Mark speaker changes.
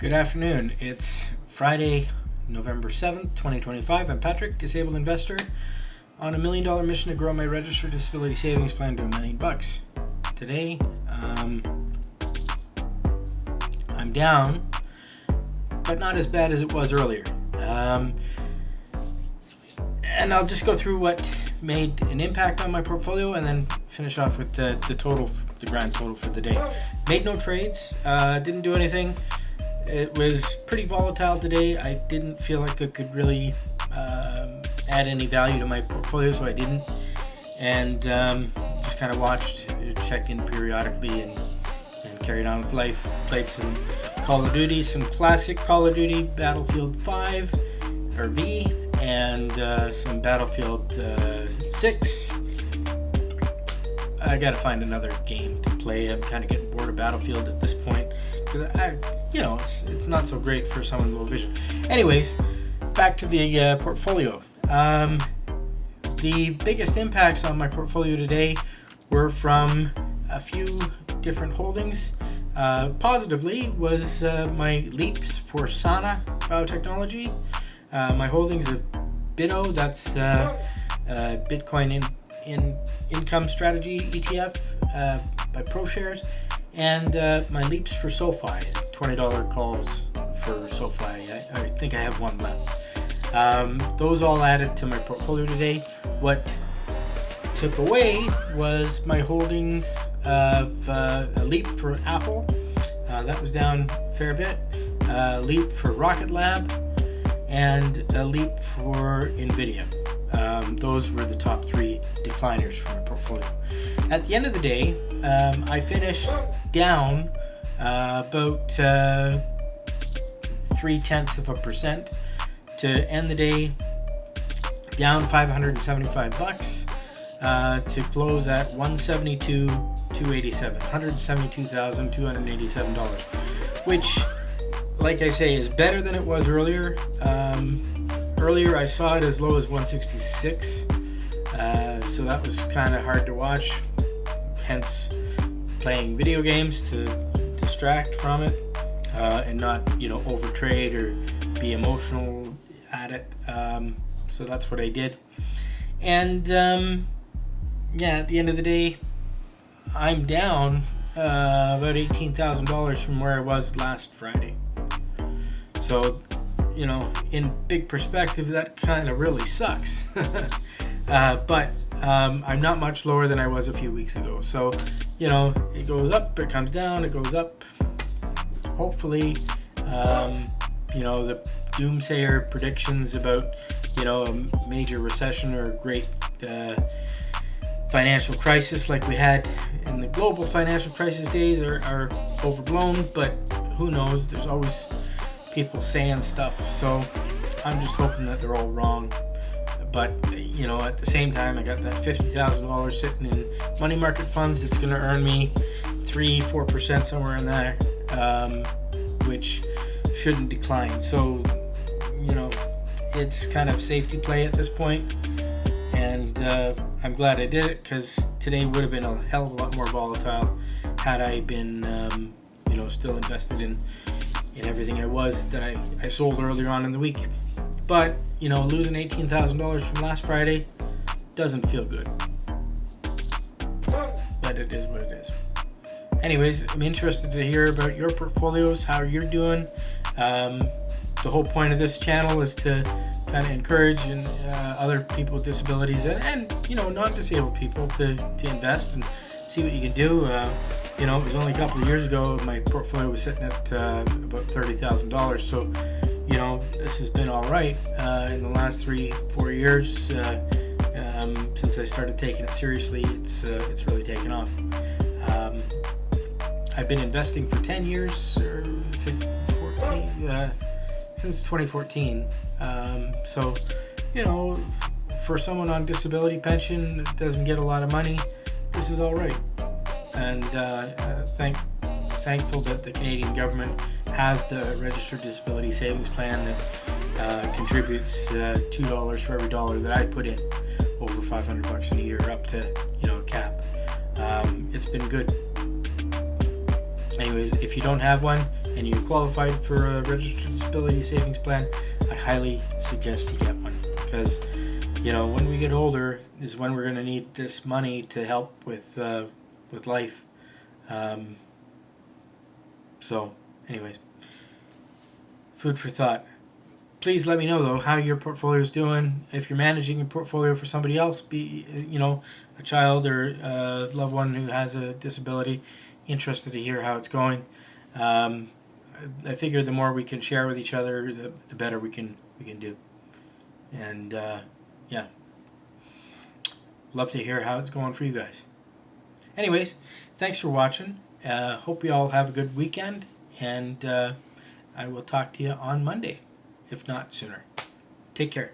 Speaker 1: Good afternoon. It's Friday, November 7th, 2025. I'm Patrick, disabled investor on $1 million mission to grow my registered disability savings plan to $1 million. Today, I'm down, but not as bad as it was earlier. And I'll just go through what made an impact on my portfolio and then finish off with the grand total for the day. Made no trades, didn't do anything. It was pretty volatile today. I didn't feel like I could really add any value to my portfolio, so I didn't. And just kind of watched, checked in periodically, and carried on with life. Played some Call of Duty, some classic Call of Duty, Battlefield 5 or V, and some Battlefield 6. I gotta find another game to play. I'm kind of getting bored of Battlefield at this point because it's not so great for someone with low vision. Anyways, back to the portfolio. The biggest impacts on my portfolio today were from a few different holdings. Positively was my leaps for Sana Biotechnology. My holdings of BITO, that's Bitcoin income strategy ETF by ProShares, and my leaps for SoFi, $20 calls for SoFi. I think I have one left. Those all added to my portfolio today. What took away was my holdings of a leap for Apple. That was down a fair bit. A leap for Rocket Lab, and a leap for NVIDIA. Those were the top three decliners from my portfolio. At the end of the day, I finished down about 0.3% to end the day down $575 to close at $172,287, $172,287, which, like I say, is better than it was earlier. Earlier I saw it as low as 166, so that was kind of hard to watch, hence playing video games to distract from it and not overtrade or be emotional at it. So that's what I did. And at the end of the day, I'm down about $18,000 from where I was last Friday. So in big perspective, that kind of really sucks. But I'm not much lower than I was a few weeks ago. So, it goes up, it comes down, it goes up. Hopefully, the doomsayer predictions about, a major recession or a great financial crisis like we had in the global financial crisis days are overblown. But who knows? There's always people saying stuff, so I'm just hoping that they're all wrong. But at the same time, I got that $50,000 sitting in money market funds that's going to earn me 3-4% somewhere in there, which shouldn't decline. So it's kind of safety play at this point, and I'm glad I did it, because today would have been a hell of a lot more volatile had I been still invested in everything I was that I sold earlier on in the week. But losing $18,000 from last Friday doesn't feel good, but it is what it is. Anyways, I'm interested to hear about your portfolios, how you're doing. The whole point of this channel is to kind of encourage other people with disabilities and non-disabled people to invest and see what you can do. It was only a couple of years ago my portfolio was sitting at about $30,000. So, this has been all right in the last 3-4 years. Since I started taking it seriously, it's really taken off. I've been investing for 10 years or 14, since 2014. So, for someone on disability pension that doesn't get a lot of money, this is all right. And thankful that the Canadian government has the registered disability savings plan that contributes $2 for every dollar that I put in, over $500 in a year, up to a cap. It's been good. Anyways, if you don't have one, and you qualified for a registered disability savings plan, I highly suggest you get one, because when we get older is when we're going to need this money to help with life. So anyways, food for thought. Please let me know though how your portfolio is doing. If you're managing a portfolio for somebody else, be a child or a loved one who has a disability, interested to hear how it's going. I figure the more we can share with each other, the better we can do. And yeah, love to hear how it's going for you guys. Anyways, thanks for watching. Hope you all have a good weekend, and I will talk to you on Monday, if not sooner. Take care.